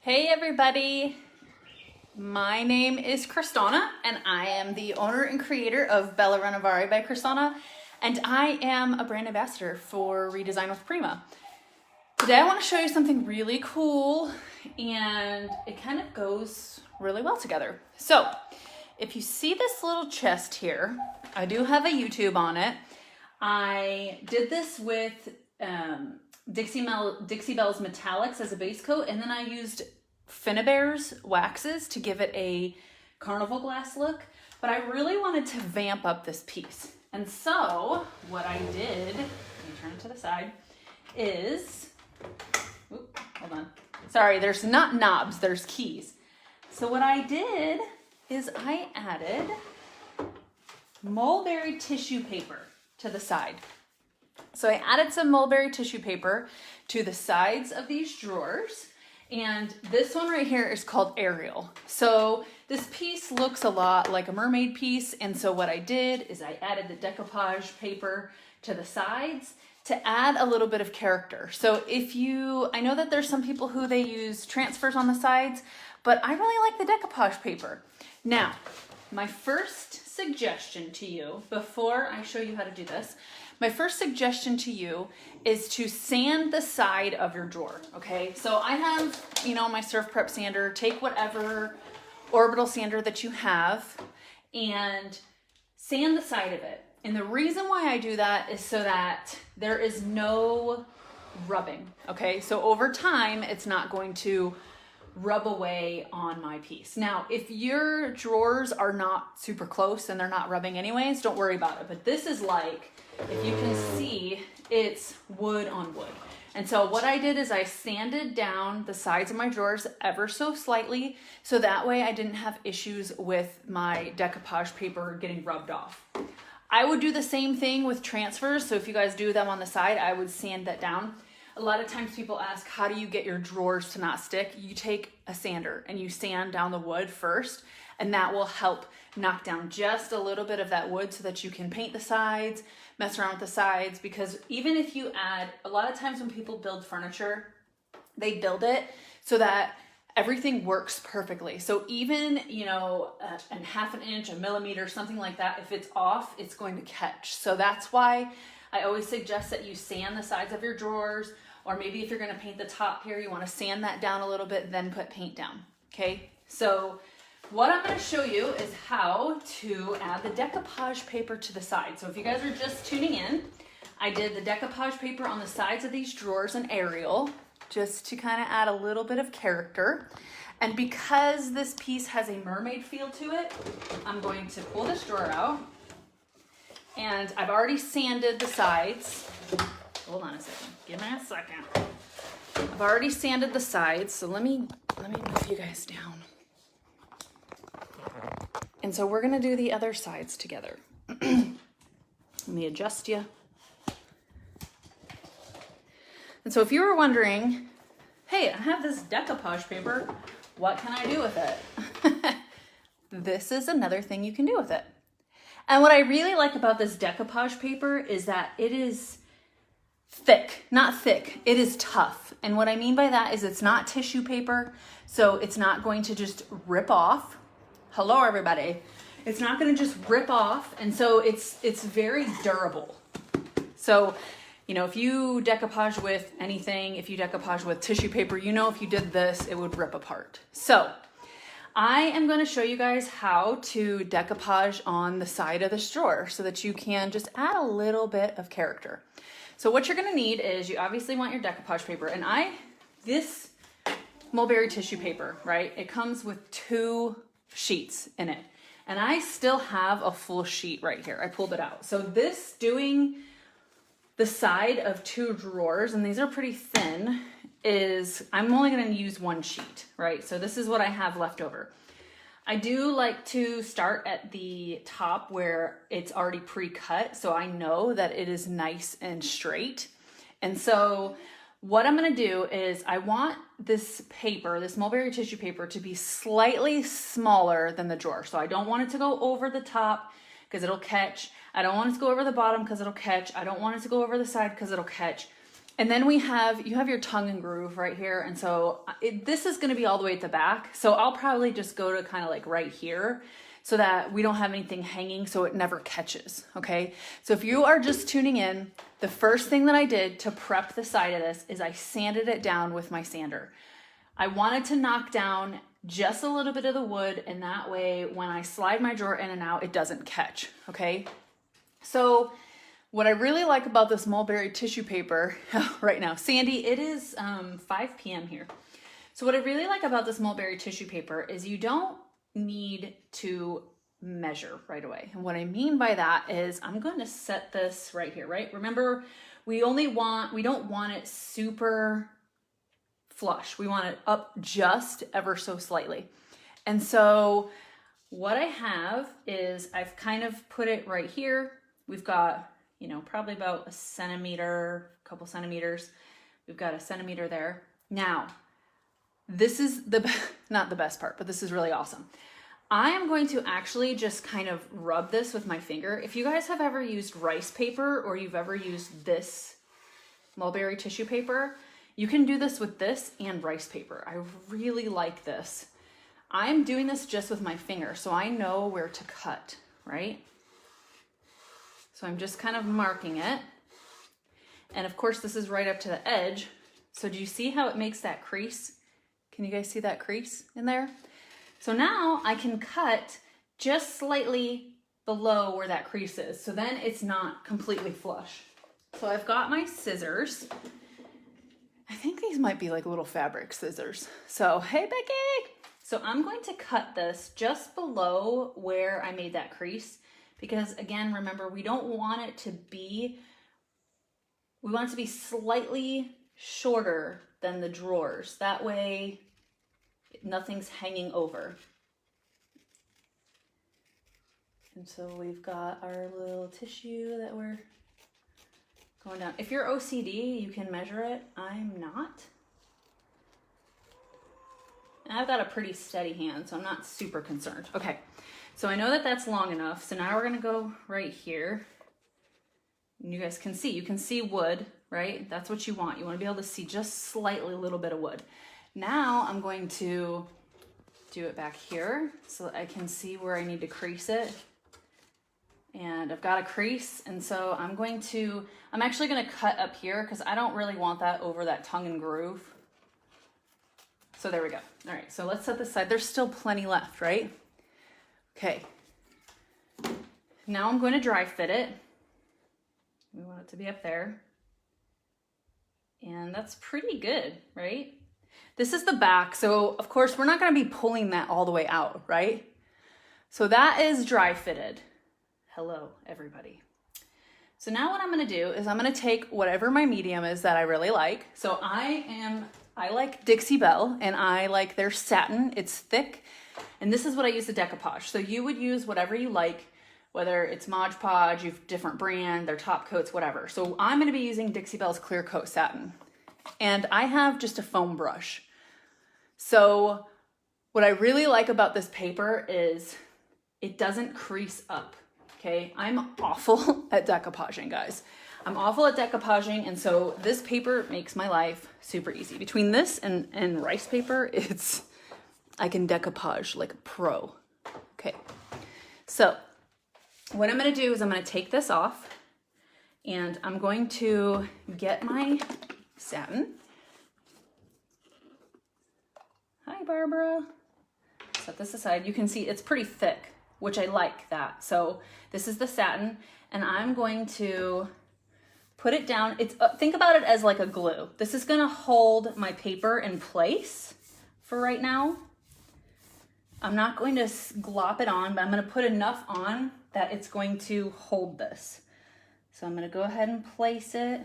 Hey everybody, my name is Crys'Dawna and I am the owner and creator of Bella Renovare by Crys'Dawna, and I am a brand ambassador for Redesign with Prima. Today I want to show you something really cool and it kind of goes really well together. So if you see this little chest here, I do have a YouTube on it. I did this with Dixie Belle's Metallics as a base coat, and then I used Finnabare's waxes to give it a carnival glass look, but I really wanted to vamp up this piece. And so what I did, let me turn it to the side, is, hold on. Sorry, there's not knobs, there's keys. So what I did is I added mulberry tissue paper to the side. So I added some mulberry tissue paper to the sides of these drawers. And this one right here is called Ariel. So this piece looks a lot like a mermaid piece. And so what I did is I added the decoupage paper to the sides to add a little bit of character. So I know that there's some people who they use transfers on the sides, but I really like the decoupage paper. Now, my first suggestion to you, before I show you how to do this, my first suggestion to you is to sand the side of your drawer, okay? So I have, my Surf Prep sander. Take whatever orbital sander that you have and sand the side of it. And the reason why I do that is so that there is no rubbing, okay? So over time, it's not going to rub away on my piece. Now, if your drawers are not super close and they're not rubbing anyways, don't worry about it. But this is like, if you can see, it's wood on wood. And so what I did is I sanded down the sides of my drawers ever so slightly, so that way I didn't have issues with my decoupage paper getting rubbed off. I would do the same thing with transfers. So if you guys do them on the side, I would sand that down. A lot of times people ask, how do you get your drawers to not stick? You take a sander and you sand down the wood first, and that will help knock down just a little bit of that wood so that you can paint the sides, mess around with the sides. Because even if you add, a lot of times when people build furniture, they build it so that everything works perfectly. So even, a half an inch, a millimeter, something like that, if it's off, it's going to catch. So that's why I always suggest that you sand the sides of your drawers, or maybe if you're gonna paint the top here, you wanna sand that down a little bit, then put paint down, okay? So what I'm gonna show you is how to add the decoupage paper to the side. So if you guys are just tuning in, I did the decoupage paper on the sides of these drawers in Ariel, just to kind of add a little bit of character. And because this piece has a mermaid feel to it, I'm going to pull this drawer out. And I've already sanded the sides. Hold on a second, give me a second. I've already sanded the sides, so let me move you guys down. And so we're gonna do the other sides together. Let me adjust you. And so if you were wondering, hey, I have this decoupage paper, what can I do with it? This is another thing you can do with it. And what I really like about this decoupage paper is that it is thick, not thick, it is tough. And what I mean by that is it's not tissue paper, so it's not going to just rip off. Hello, everybody. It's not gonna just rip off, and so it's very durable. So, if you decoupage with anything, if you decoupage with tissue paper, if you did this, it would rip apart. So, I am going to show you guys how to decoupage on the side of this drawer so that you can just add a little bit of character. So what you're going to need is you obviously want your decoupage paper, and this mulberry tissue paper, right? It comes with 2 sheets in it, and I still have a full sheet right here. I pulled it out. So this doing the side of 2 drawers, and these are pretty thin, is I'm only going to use 1 sheet, right? So this is what I have left over. I do like to start at the top where it's already pre-cut, so I know that it is nice and straight. And so what I'm going to do is I want this paper, this mulberry tissue paper, to be slightly smaller than the drawer. So I don't want it to go over the top because it'll catch. I don't want it to go over the bottom because it'll catch. I don't want it to go over the side because it'll catch. And then you have your tongue and groove right here. And so this is gonna be all the way at the back. So I'll probably just go to kind of like right here so that we don't have anything hanging so it never catches, okay? So if you are just tuning in, the first thing that I did to prep the side of this is I sanded it down with my sander. I wanted to knock down just a little bit of the wood, and that way when I slide my drawer in and out, it doesn't catch, okay? So what I really like about this mulberry tissue paper right now, Sandy, it is 5 p.m. here. So what I really like about this mulberry tissue paper is you don't need to measure right away. And what I mean by that is I'm going to set this right here, right? Remember, we don't want it super flush. We want it up just ever so slightly. And so what I have is I've kind of put it right here. We've got, you know, probably about a centimeter, a couple centimeters. We've got a centimeter there. Now, this is not the best part, but this is really awesome. I am going to actually just kind of rub this with my finger. If you guys have ever used rice paper or you've ever used this mulberry tissue paper, you can do this with this and rice paper. I really like this. I'm doing this just with my finger, so I know where to cut, right? So I'm just kind of marking it. And of course, this is right up to the edge. So do you see how it makes that crease? Can you guys see that crease in there? So now I can cut just slightly below where that crease is. So then it's not completely flush. So I've got my scissors. I think these might be like little fabric scissors. So, hey, Becky. So I'm going to cut this just below where I made that crease because again, remember, we want it to be slightly shorter than the drawers. That way nothing's hanging over. And so we've got our little tissue that we're going down. If you're OCD, you can measure it. I'm not. And I've got a pretty steady hand, so I'm not super concerned. Okay, so I know that that's long enough. So now we're gonna go right here. And you guys can see wood, right? That's what you want. You wanna be able to see just slightly a little bit of wood. Now I'm going to do it back here so that I can see where I need to crease it. And I've got a crease, and so I'm actually gonna cut up here because I don't really want that over that tongue and groove. So there we go. All right, so let's set this aside. There's still plenty left, right? Okay. Now I'm going to dry fit it. We want it to be up there. And that's pretty good, right? This is the back, so of course we're not gonna be pulling that all the way out, right? So that is dry fitted. Hello, everybody. So now what I'm gonna do is I'm gonna take whatever my medium is that I really like. So I like Dixie Belle, and I like their satin. It's thick, and this is what I use the decoupage. So you would use whatever you like, whether it's Mod Podge, you've different brand, their top coats, whatever. So I'm gonna be using Dixie Belle's Clear Coat Satin. And I have just a foam brush. So what I really like about this paper is it doesn't crease up, okay? I'm awful at decoupaging, guys. I'm awful at decoupaging, and so this paper makes my life super easy. Between this and rice paper, I can decoupage like a pro. Okay, so what I'm gonna do is I'm gonna take this off, and I'm going to get my satin. Hi, Barbara. Set this aside. You can see it's pretty thick, which I like that. So this is the satin, and I'm going to put it down. Think about it as like a glue. This is gonna hold my paper in place for right now. I'm not going to glop it on, but I'm gonna put enough on that it's going to hold this. So I'm gonna go ahead and place it.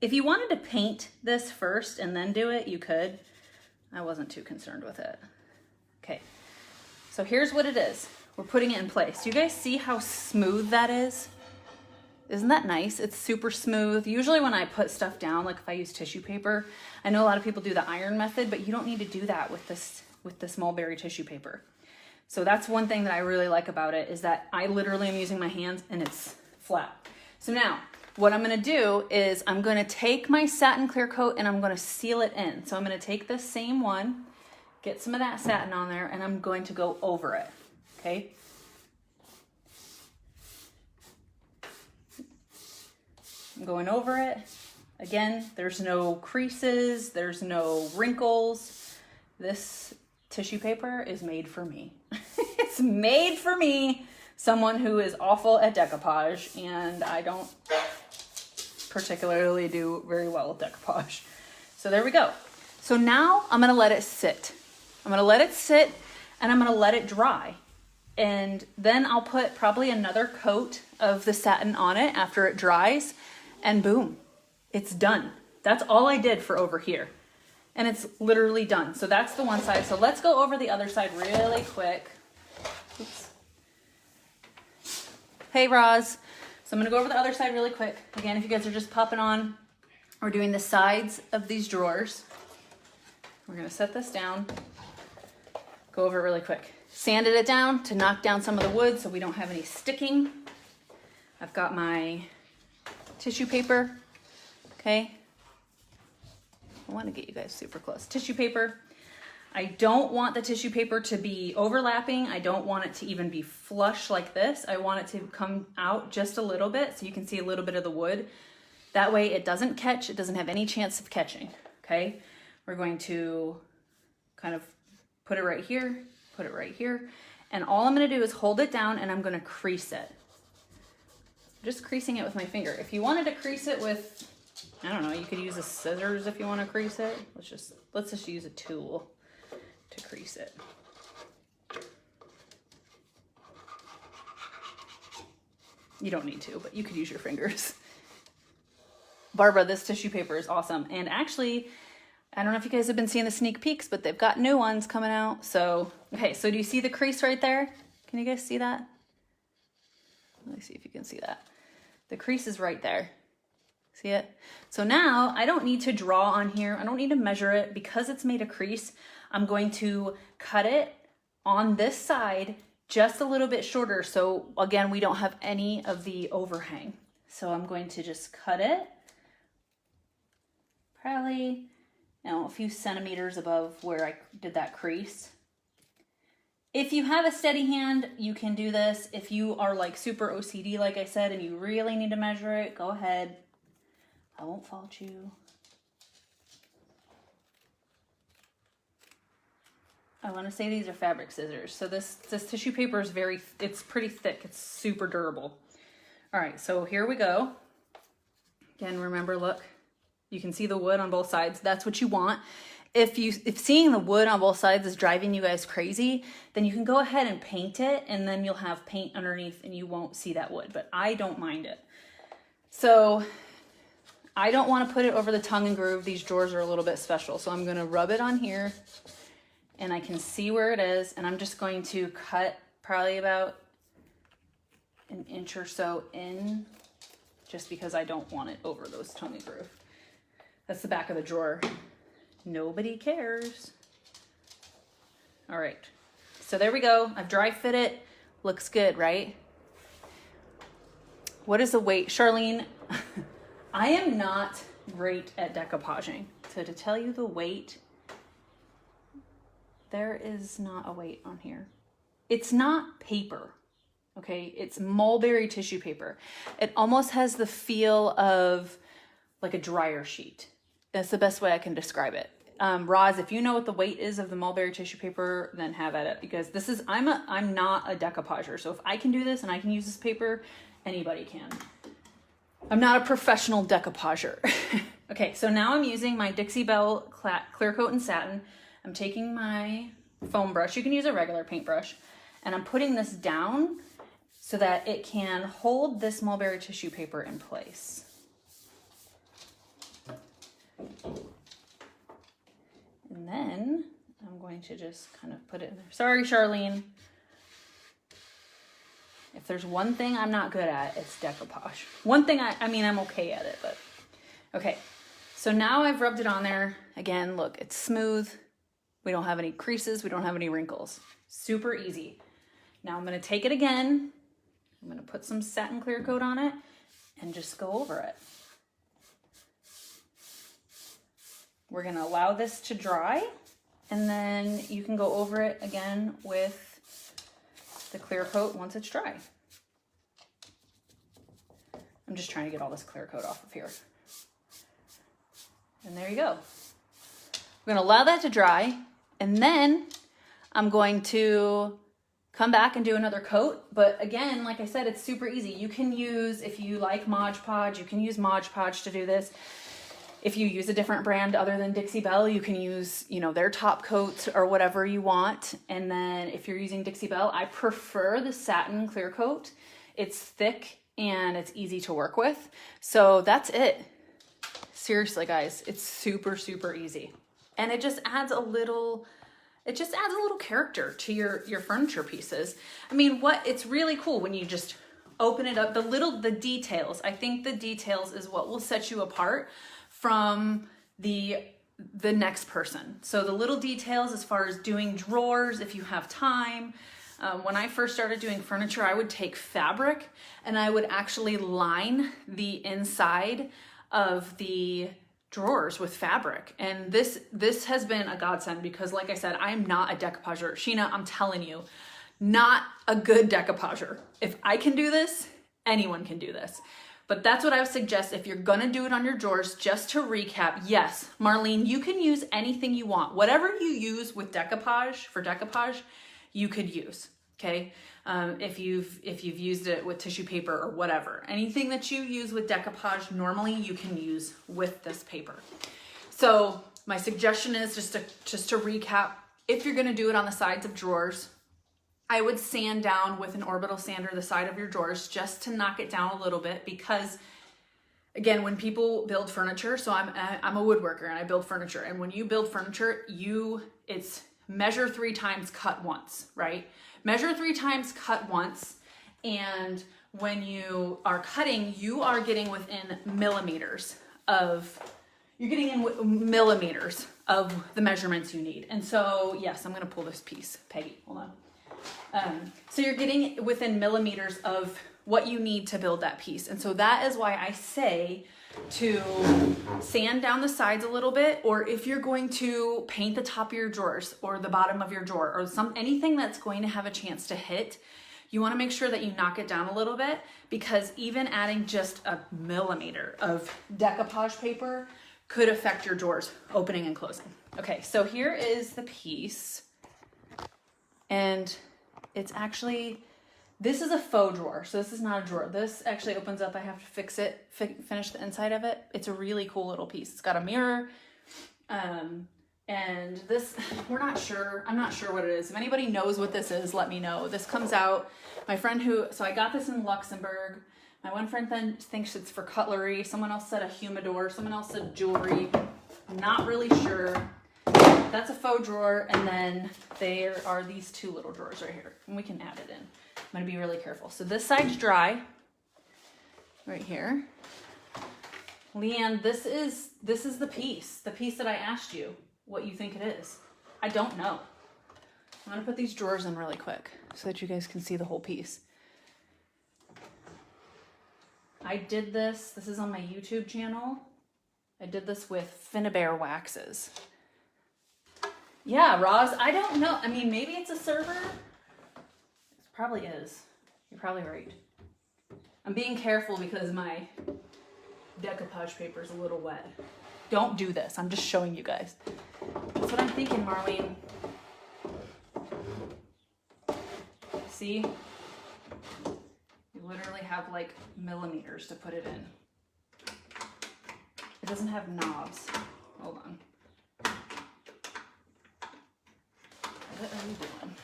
If you wanted to paint this first and then do it, you could. I wasn't too concerned with it. Okay, so here's what it is. We're putting it in place. Do you guys see how smooth that is? Isn't that nice? It's super smooth. Usually when I put stuff down, like if I use tissue paper, I know a lot of people do the iron method, but you don't need to do that with this mulberry tissue paper. So that's one thing that I really like about it, is that I literally am using my hands and it's flat. So now, what I'm gonna do is I'm gonna take my satin clear coat and I'm gonna seal it in. So I'm gonna take this same one, get some of that satin on there, and I'm going to go over it, okay? I'm going over it. Again, there's no creases, there's no wrinkles. This tissue paper is made for me. It's made for me, someone who is awful at decoupage, and I don't particularly do very well with decoupage. So there we go. So now I'm gonna let it sit. I'm gonna let it sit and I'm gonna let it dry. And then I'll put probably another coat of the satin on it after it dries, and boom, it's done. That's all I did for over here. And it's literally done. So that's the one side. So let's go over the other side really quick. Oops. Hey, Roz. So I'm gonna go over the other side really quick. Again, if you guys are just popping on, we're doing the sides of these drawers. We're gonna set this down, go over it really quick. Sanded it down to knock down some of the wood so we don't have any sticking. I've got my tissue paper, okay? I wanna get you guys super close. Tissue paper. I don't want the tissue paper to be overlapping. I don't want it to even be flush like this. I want it to come out just a little bit so you can see a little bit of the wood. That way it doesn't catch, it doesn't have any chance of catching, okay? We're going to kind of put it right here, put it right here. And all I'm gonna do is hold it down and I'm gonna crease it. Just creasing it with my finger. If you wanted to crease it with, I don't know, you could use a scissors if you wanna crease it. Let's just use a tool to crease it. You don't need to, but you could use your fingers. Barbara, this tissue paper is awesome. And actually, I don't know if you guys have been seeing the sneak peeks, but they've got new ones coming out. So, okay, so do you see the crease right there? Can you guys see that? Let me see if you can see that. The crease is right there. See it? So now I don't need to draw on here. I don't need to measure it. Because it's made a crease, I'm going to cut it on this side just a little bit shorter. So again, we don't have any of the overhang. So I'm going to just cut it probably, you know, a few centimeters above where I did that crease. If you have a steady hand, you can do this. If you are like super OCD, like I said, and you really need to measure it, go ahead. I won't fault you. I want to say these are fabric scissors. So this tissue paper is it's pretty thick. It's super durable. All right, so here we go. Again, remember, look, you can see the wood on both sides. That's what you want. If seeing the wood on both sides is driving you guys crazy, then you can go ahead and paint it, and then you'll have paint underneath and you won't see that wood, but I don't mind it. So I don't want to put it over the tongue and groove. These drawers are a little bit special. So I'm going to rub it on here and I can see where it is. And I'm just going to cut probably about an inch or so in, just because I don't want it over those tongue and groove. That's the back of the drawer. Nobody cares. All right. So there we go. I've dry fit it. Looks good, right? What is the weight? Charlene, I am not great at decoupaging. So to tell you the weight, there is not a weight on here. It's not paper, okay? It's mulberry tissue paper. It almost has the feel of like a dryer sheet. That's the best way I can describe it. Roz, if you know what the weight is of the mulberry tissue paper, then have at it, because this is, I'm not a decoupager. So if I can do this and I can use this paper, anybody can. I'm not a professional decoupager. Okay, so now I'm using my Dixie Belle Clear Coat and Satin. I'm taking my foam brush. You can use a regular paintbrush. And I'm putting this down so that it can hold this mulberry tissue paper in place. And then I'm going to just kind of put it in there. Sorry, Charlene. If there's one thing I'm not good at, it's decoupage. One thing, I mean, I'm okay at it, but okay. So now I've rubbed it on there. Again, look, it's smooth. We don't have any creases. We don't have any wrinkles. Super easy. Now I'm going to take it again. I'm going to put some satin clear coat on it. and just go over it. We're gonna allow this to dry, and then you can go over it again with the clear coat once it's dry. I'm just trying to get all this clear coat off of here. And there you go. We're gonna allow that to dry, and then I'm going to come back and do another coat. But again, like I said, it's super easy. You can use, if you like Mod Podge, you can use Mod Podge to do this. If you use a different brand other than Dixie Belle, you can use, you know, their top coats or whatever you want. And then if you're using Dixie Belle, I prefer the satin clear coat. It's thick and it's easy to work with. So that's it. Seriously, guys, it's super, super easy. And it just adds a little, character to your furniture pieces. I mean, it's really cool when you just open it up, the details. I think the details is what will set you apart from the next person. So the little details as far as doing drawers, if you have time. When I first started doing furniture, I would take fabric and I would actually line the inside of the drawers with fabric. And this has been a godsend because, like I said, I am not a decoupager. Sheena, I'm telling you, not a good decoupager. If I can do this, anyone can do this. But that's what I would suggest if you're gonna do it on your drawers. Just to recap, yes, Marlene, you can use anything you want. Whatever you use with decoupage, you could use, okay? If you've used it with tissue paper or whatever. Anything that you use with decoupage, normally you can use with this paper. So my suggestion is just to recap, if you're gonna do it on the sides of drawers, I would sand down with an orbital sander the side of your drawers just to knock it down a little bit, because again, when people build furniture, so I'm a woodworker and I build furniture, and when you build furniture, it's measure 3 times, cut once, right? Measure 3 times, cut once, and when you are cutting, you are getting within millimeters of the measurements you need. And so, yes, I'm gonna pull this piece. Peggy, hold on. So you're getting within millimeters of what you need to build that piece. And so that is why I say to sand down the sides a little bit, or if you're going to paint the top of your drawers or the bottom of your drawer or anything that's going to have a chance to hit, you want to make sure that you knock it down a little bit, because even adding just a millimeter of decoupage paper could affect your drawers opening and closing. Okay, so here is the piece, and it's actually, this is a faux drawer, so this is not a drawer. This actually opens up. I have to fix it, finish the inside of it. It's a really cool little piece. It's got a mirror, and this, I'm not sure what it is. If anybody knows what this is, let me know. This comes out, so I got this in Luxembourg. My one friend then thinks it's for cutlery. Someone else said a humidor. Someone else said jewelry. Not really sure. That's a faux drawer, and then there are these 2 little drawers right here, and we can add it in. I'm gonna be really careful. So this side's dry, right here. Leanne, this is the piece that I asked you what you think it is. I don't know. I'm gonna put these drawers in really quick so that you guys can see the whole piece. I did this is on my YouTube channel. I did this with Finnabair waxes. Yeah, Roz, I don't know. I mean, maybe it's a server. It probably is. You're probably right. I'm being careful because my decoupage paper is a little wet. Don't do this. I'm just showing you guys. That's what I'm thinking, Marlene. See? You literally have like millimeters to put it in. It doesn't have knobs. Hold on. What are you doing?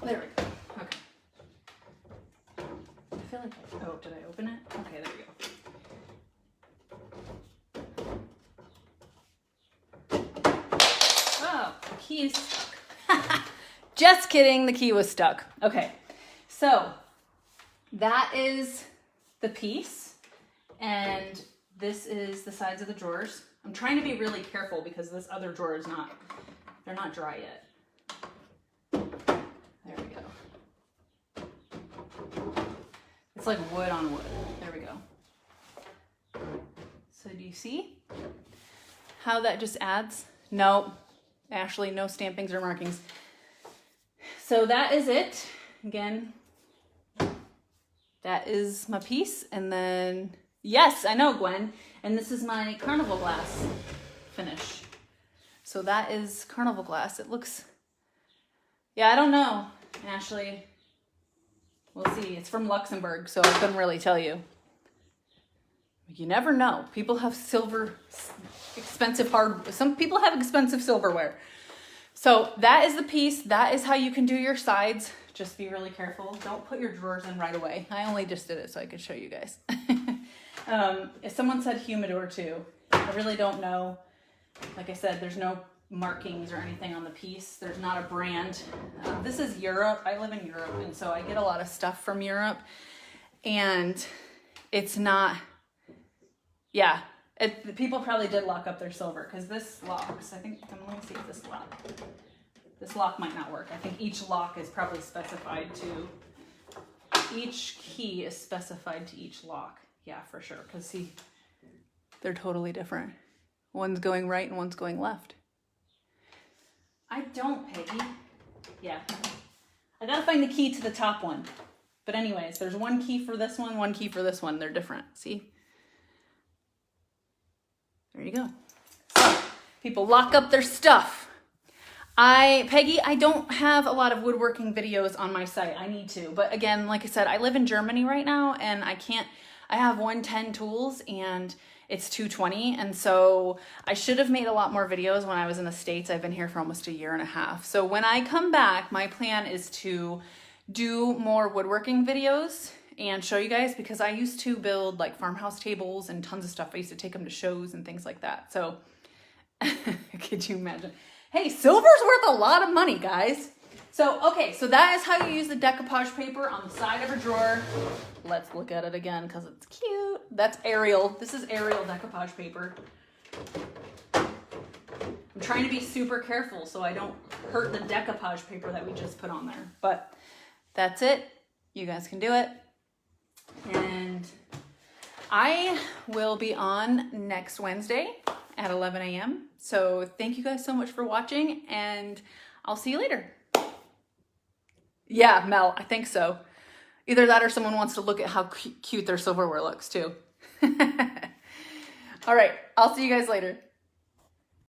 There we go. Okay. I feel like, oh, did I open it? Okay, there we go. Oh, the key is stuck. Just kidding, the key was stuck. Okay, so that is the piece, and this is the sides of the drawers. I'm trying to be really careful because this other drawer is they're not dry yet. There we go. It's like wood on wood. There we go. So do you see how that just adds? No, actually no stampings or markings. So that is it. Again, that is my piece. And then, yes, I know, Gwen. And this is my carnival glass finish. So that is carnival glass. It looks, yeah, I don't know, Ashley. We'll see. It's from Luxembourg, so I couldn't really tell you. You never know. People have silver, expensive some people have expensive silverware. So that is the piece. That is how you can do your sides. Just be really careful. Don't put your drawers in right away. I only just did it so I could show you guys. If someone said humidor too, I really don't know. Like I said, there's no markings or anything on the piece. There's not a brand. This is Europe. I live in Europe, and so I get a lot of stuff from Europe. And it's not, yeah, people probably did lock up their silver because this locks. I think, let me see if this lock might not work. I think each lock is probably specified to, each key is specified to each lock. Yeah, for sure. Because see, they're totally different. One's going right and one's going left. I don't, Peggy. Yeah. I gotta find the key to the top one. But anyways, there's one key for this one key for this one. They're different. See? There you go. So, people lock up their stuff. Peggy, I don't have a lot of woodworking videos on my site. I need to. But again, like I said, I live in Germany right now, and I have 110 tools, and it's 220, and so I should have made a lot more videos when I was in the States. I've been here for almost a year and a half. So when I come back, my plan is to do more woodworking videos and show you guys, because I used to build like farmhouse tables and tons of stuff. I used to take them to shows and things like that. So could you imagine? Hey, silver's worth a lot of money, guys. So, okay, so that is how you use the decoupage paper on the side of a drawer. Let's look at it again because it's cute. That's Arial. This is Arial decoupage paper. I'm trying to be super careful so I don't hurt the decoupage paper that we just put on there. But that's it. You guys can do it. And I will be on next Wednesday at 11 a.m. So thank you guys so much for watching, and I'll see you later. Yeah, Mel, I think so. Either that or someone wants to look at how cute their silverware looks too. All right, I'll see you guys later.